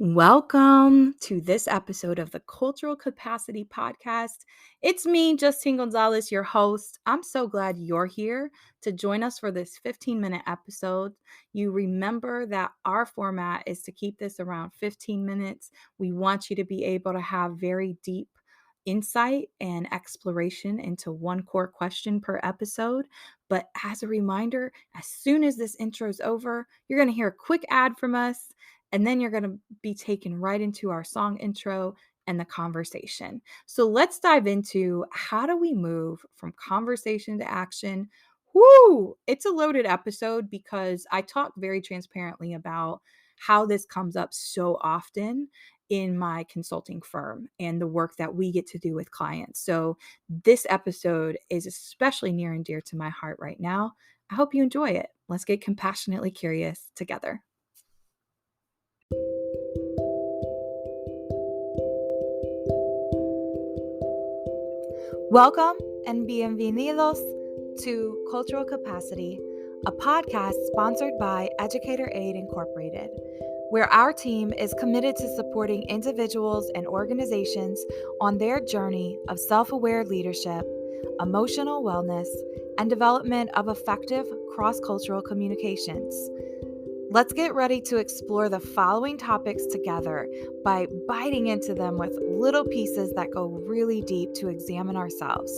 Welcome to this episode of the Cultural Capacity Podcast. It's me, Justine Gonzalez, your host. I'm so glad you're here to join us for this 15-minute episode. You remember that our format is to keep this around 15 minutes. We want you to be able to have very deep insight and exploration into one core question per episode. But as a reminder, as soon as this intro is over, you're going to hear a quick ad from us. And then you're going to be taken right into our song intro and the conversation. So let's dive into how do we move from conversation to action. Woo! It's a loaded episode because I talk very transparently about how this comes up so often in my consulting firm and the work that we get to do with clients. So this episode is especially near and dear to my heart right now. I hope you enjoy it. Let's get compassionately curious together. Welcome and bienvenidos to Cultural Capacity, a podcast sponsored by Educator Aid Incorporated, where our team is committed to supporting individuals and organizations on their journey of self-aware leadership, emotional wellness, and development of effective cross-cultural communications. Let's get ready to explore the following topics together by biting into them with little pieces that go really deep to examine ourselves.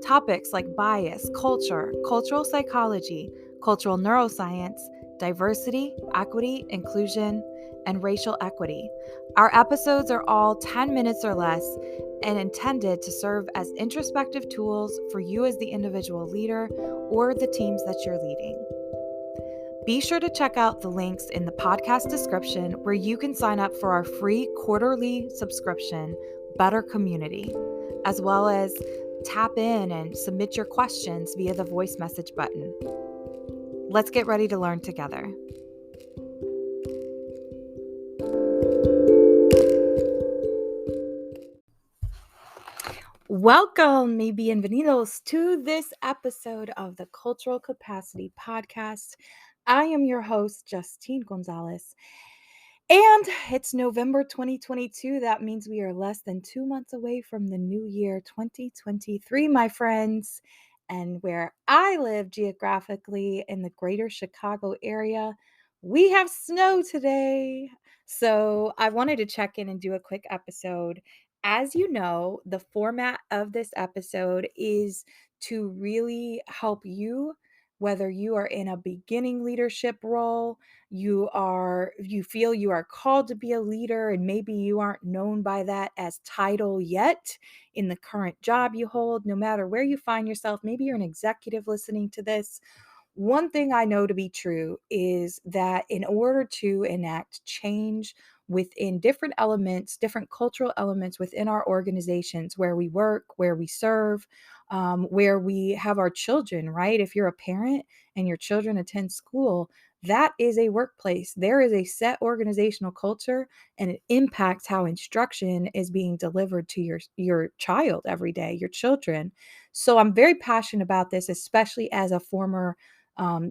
Topics like bias, culture, cultural psychology, cultural neuroscience, diversity, equity, inclusion, and racial equity. Our episodes are all 10 minutes or less and intended to serve as introspective tools for you as the individual leader or the teams that you're leading. Be sure to check out the links in the podcast description where you can sign up for our free quarterly subscription, Better Community, as well as tap in and submit your questions via the voice message button. Let's get ready to learn together. Welcome, y bienvenidos to this episode of the Cultural Capacity Podcast. I am your host, Justine Gonzalez, and it's November 2022. That means we are less than 2 months away from the new year 2023, my friends. And where I live geographically in the greater Chicago area, we have snow today. So I wanted to check in and do a quick episode. As you know, the format of this episode is to really help you, whether you are in a beginning leadership role, you feel you are called to be a leader and maybe you aren't known by that as title yet in the current job you hold, no matter where you find yourself. Maybe you're an executive listening to this. One thing I know to be true is that in order to enact change within different elements, different cultural elements within our organizations where we work, where we serve, where we have our children, right? If you're a parent and your children attend school, that is a workplace. There is a set organizational culture and it impacts how instruction is being delivered to your child every day, your children. So I'm very passionate about this, especially as a former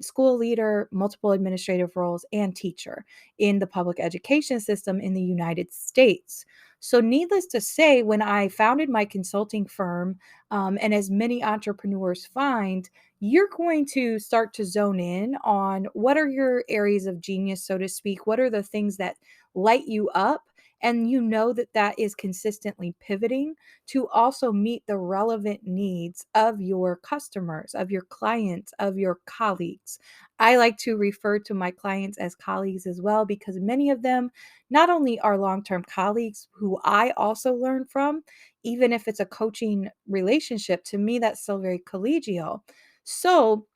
school leader, multiple administrative roles, and teacher in the public education system in the United States. So, needless to say, when I founded my consulting firm, and as many entrepreneurs find, you're going to start to zone in on what are your areas of genius, so to speak. What are the things that light you up? And you know that that is consistently pivoting to also meet the relevant needs of your customers, of your clients, of your colleagues. I like to refer to my clients as colleagues as well, because many of them not only are long-term colleagues who I also learn from, even if it's a coaching relationship, to me, that's still very collegial. So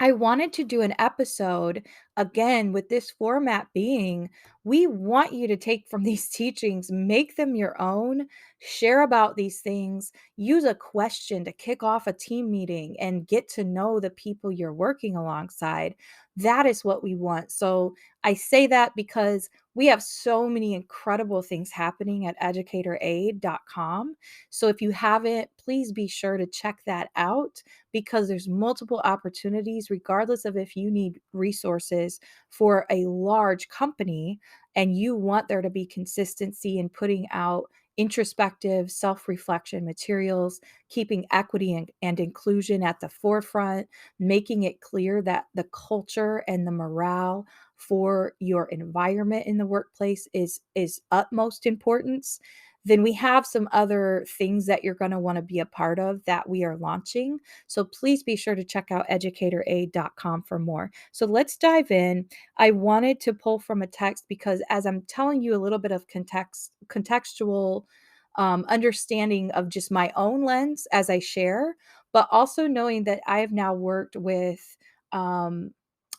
I wanted to do an episode again with this format being we want you to take from these teachings, make them your own, share about these things, use a question to kick off a team meeting and get to know the people you're working alongside. That is what we want. So I say that because we have so many incredible things happening at educatораid.com. So if you haven't, please be sure to check that out because there's multiple opportunities, regardless of if you need resources for a large company and you want there to be consistency in putting out introspective self-reflection materials, keeping equity and inclusion at the forefront, making it clear that the culture and the morale for your environment in the workplace is utmost importance. Then we have some other things that you're going to want to be a part of that we are launching. So please be sure to check out educatораid.com for more. So let's dive in. I wanted to pull from a text because as I'm telling you a little bit of contextual understanding of just my own lens as I share, but also knowing that I have now worked with um,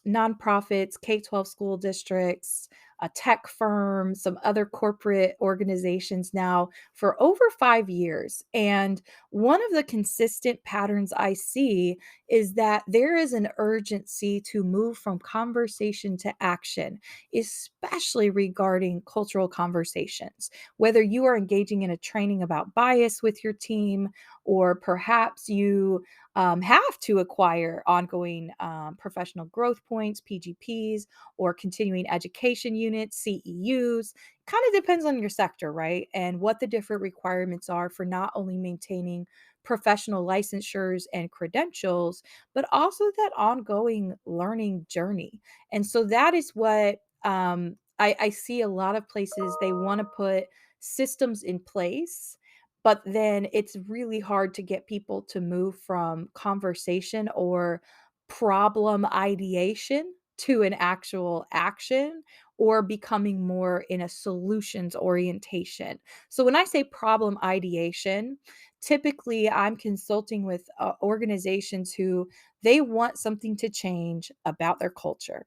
nonprofits, K-12 school districts, a tech firm, some other corporate organizations now for over 5 years. And one of the consistent patterns I see is that there is an urgency to move from conversation to action, especially regarding cultural conversations. Whether you are engaging in a training about bias with your team, or perhaps you have to acquire ongoing professional growth points, PGPs, or continuing education units, CEUs. Kind of depends on your sector, right? And what the different requirements are for not only maintaining professional licensures and credentials, but also that ongoing learning journey. And so that is what I see a lot of places they want to put systems in place, but then it's really hard to get people to move from conversation or problem ideation to an actual action or becoming more in a solutions orientation. So when I say problem ideation, typically I'm consulting with organizations who they want something to change about their culture.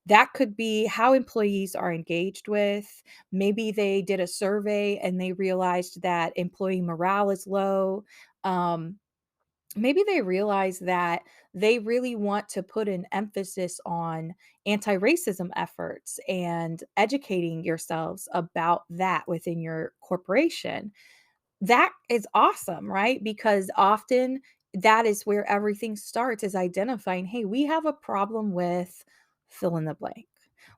That could be how employees are engaged with. Maybe they did a survey and they realized that employee morale is low. Um, Maybe they realize that they really want to put an emphasis on anti racism efforts and educating yourselves about that within your corporation. That is awesome, right? Because often that is where everything starts is identifying, hey, we have a problem with fill in the blank.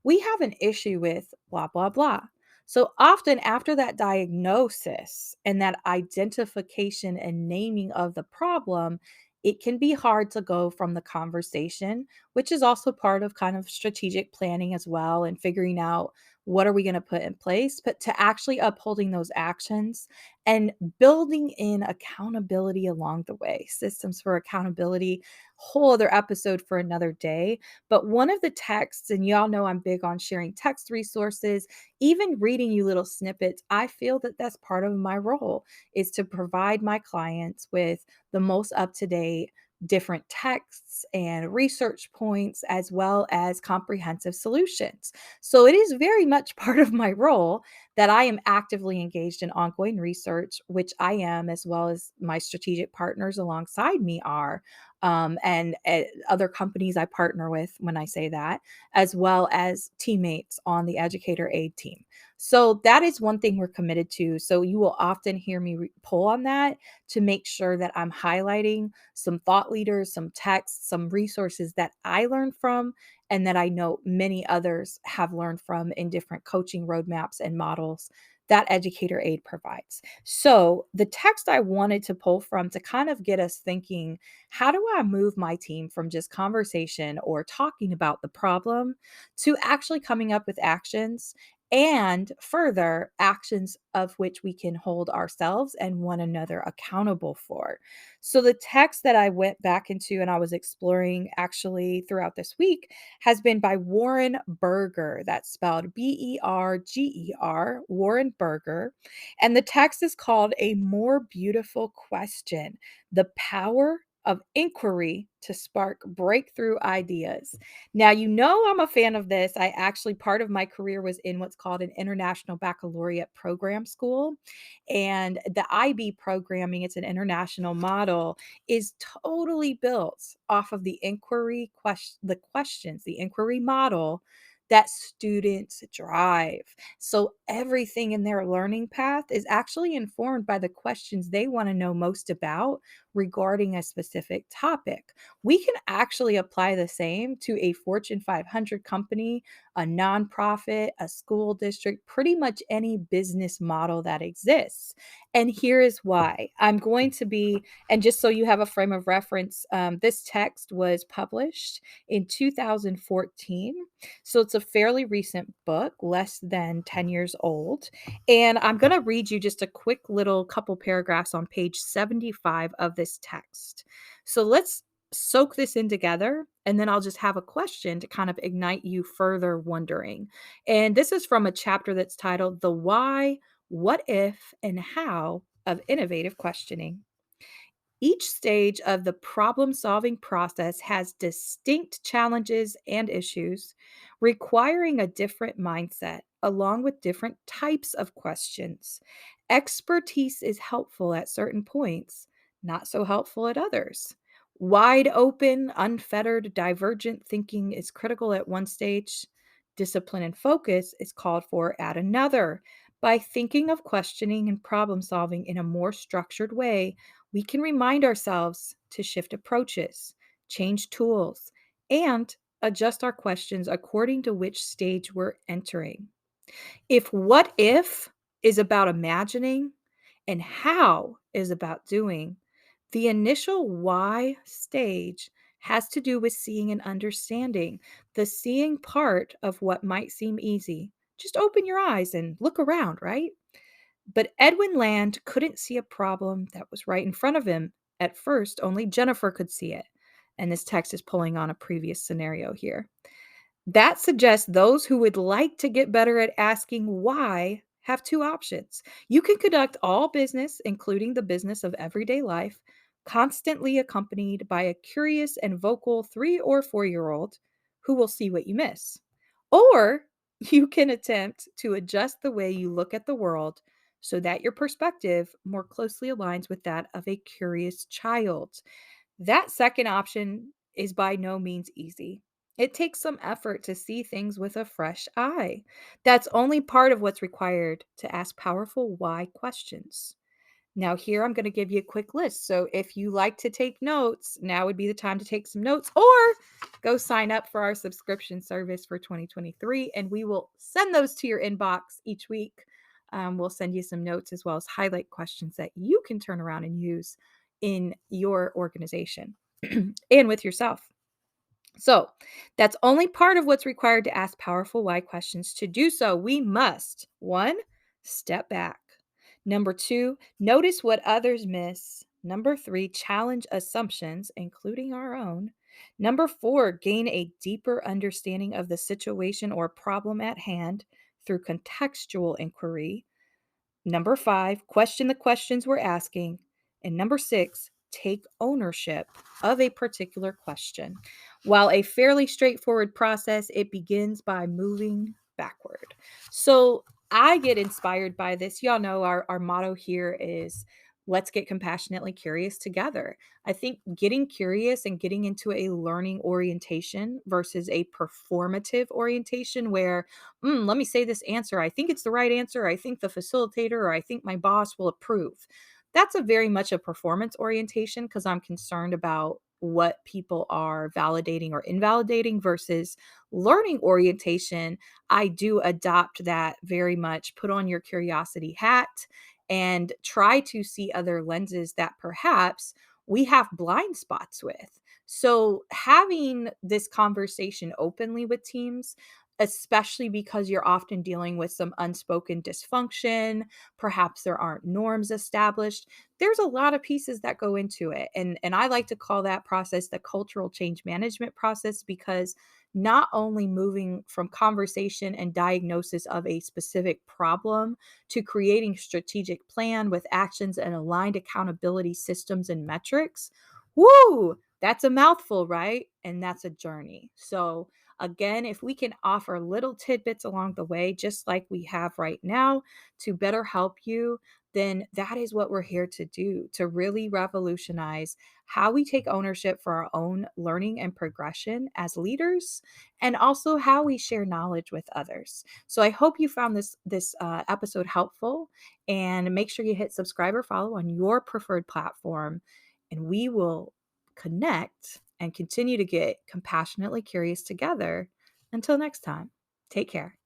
We have an issue with blah, blah, blah. So often after that diagnosis and that identification and naming of the problem, it can be hard to go from the conversation, which is also part of kind of strategic planning as well and figuring out what are we going to put in place, but to actually upholding those actions and building in accountability along the way. Systems for accountability, whole other episode for another day. But one of the texts, and y'all know I'm big on sharing text resources, even reading you little snippets, I feel that that's part of my role is to provide my clients with the most up to date different texts and research points as well as comprehensive solutions. So it is very much part of my role that I am actively engaged in ongoing research, which I am, as well as my strategic partners alongside me are, and other companies I partner with when I say that, as well as teammates on the Educator Aid team. So that is one thing we're committed to. So you will often hear me pull on that to make sure that I'm highlighting some thought leaders, some texts, some resources that I learned from and that I know many others have learned from in different coaching roadmaps and models that Educator Aid provides. So, the text I wanted to pull from to kind of get us thinking, how do I move my team from just conversation or talking about the problem to actually coming up with actions and further actions of which we can hold ourselves and one another accountable for? So, the text that I went back into and I was exploring actually throughout this week has been by Warren Berger. That's spelled Berger, Warren Berger. And the text is called A More Beautiful Question: The Power of inquiry to spark breakthrough ideas. Now, I'm a fan of this. Part of my career was in what's called an international baccalaureate program school. And the IB programming, it's an international model, is totally built off of the the inquiry model that students drive. So everything in their learning path is actually informed by the questions they want to know most about regarding a specific topic. We can actually apply the same to a Fortune 500 company, a nonprofit, a school district, pretty much any business model that exists. And here is why. And just so you have a frame of reference, this text was published in 2014. So it's a fairly recent book, less than 10 years old. And I'm going to read you just a quick little couple paragraphs on page 75 of this text. So let's soak this in together, and then I'll just have a question to kind of ignite you further wondering. And this is from a chapter that's titled The Why, What If, and How of Innovative Questioning. Each stage of the problem solving process has distinct challenges and issues, requiring a different mindset along with different types of questions. Expertise is helpful at certain points, not so helpful at others. Wide open, unfettered, divergent thinking is critical at one stage. Discipline and focus is called for at another. By thinking of questioning and problem solving in a more structured way, we can remind ourselves to shift approaches, change tools, and adjust our questions according to which stage we're entering. If what if is about imagining and how is about doing, the initial why stage has to do with seeing and understanding, the seeing part of what might seem easy. Just open your eyes and look around, right? But Edwin Land couldn't see a problem that was right in front of him. At first, only Jennifer could see it. And this text is pulling on a previous scenario here. That suggests those who would like to get better at asking why have two options. You can conduct all business, including the business of everyday life, constantly accompanied by a curious and vocal 3 or 4-year-old who will see what you miss. Or you can attempt to adjust the way you look at the world so that your perspective more closely aligns with that of a curious child. That second option is by no means easy. It takes some effort to see things with a fresh eye. That's only part of what's required to ask powerful why questions. Now, here I'm going to give you a quick list. So, if you like to take notes, now would be the time to take some notes, or go sign up for our subscription service for 2023, and we will send those to your inbox each week. We'll send you some notes as well as highlight questions that you can turn around and use in your organization and with yourself. So, that's only part of what's required to ask powerful why questions. To do so, we must 1, step back. Number 2, notice what others miss. Number 3, challenge assumptions, including our own. Number 4, gain a deeper understanding of the situation or problem at hand through contextual inquiry. Number 5, question the questions we're asking. And number 6, take ownership of a particular question. While a fairly straightforward process, it begins by moving backward. So I get inspired by this. Y'all know our motto here is let's get compassionately curious together. I think getting curious and getting into a learning orientation versus a performative orientation where let me say this answer. I think it's the right answer. I think the facilitator or I think my boss will approve. That's a very much a performance orientation because I'm concerned about what people are validating or invalidating versus learning orientation. I do adopt that very much. Put on your curiosity hat and try to see other lenses that perhaps we have blind spots with. So, having this conversation openly with teams, especially because you're often dealing with some unspoken dysfunction, perhaps there aren't norms established. There's a lot of pieces that go into it. And I like to call that process the cultural change management process because not only moving from conversation and diagnosis of a specific problem to creating strategic plan with actions and aligned accountability systems and metrics, Woo! That's a mouthful, right? And that's a journey. So, again, if we can offer little tidbits along the way, just like we have right now, to better help you, then that is what we're here to do, to really revolutionize how we take ownership for our own learning and progression as leaders, and also how we share knowledge with others. So I hope you found this episode helpful, and make sure you hit subscribe or follow on your preferred platform, and we will connect and continue to get compassionately curious together. Until next time, take care.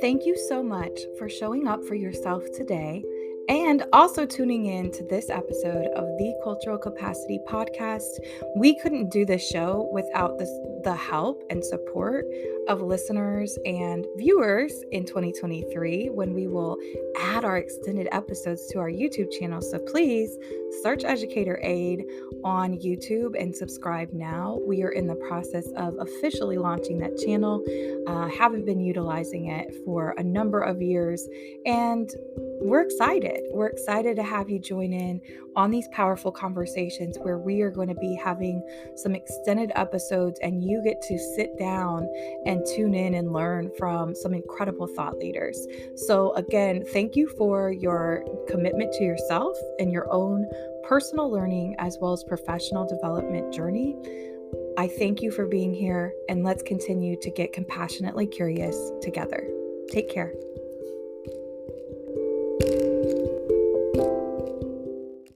Thank you so much for showing up for yourself today and also tuning in to this episode of the Cultural Capacity Podcast. We couldn't do this show without the help and support of listeners and viewers in 2023, when we will add our extended episodes to our YouTube channel. So please search Educator Aid on YouTube and subscribe now. We are in the process of officially launching that channel. Haven't been utilizing it for a number of years, and we're excited. We're excited to have you join in on these powerful conversations where we are going to be having some extended episodes, and you get to sit down and tune in and learn from some incredible thought leaders. So again, thank you for your commitment to yourself and your own personal learning as well as professional development journey. I thank you for being here, and let's continue to get compassionately curious together. Take care.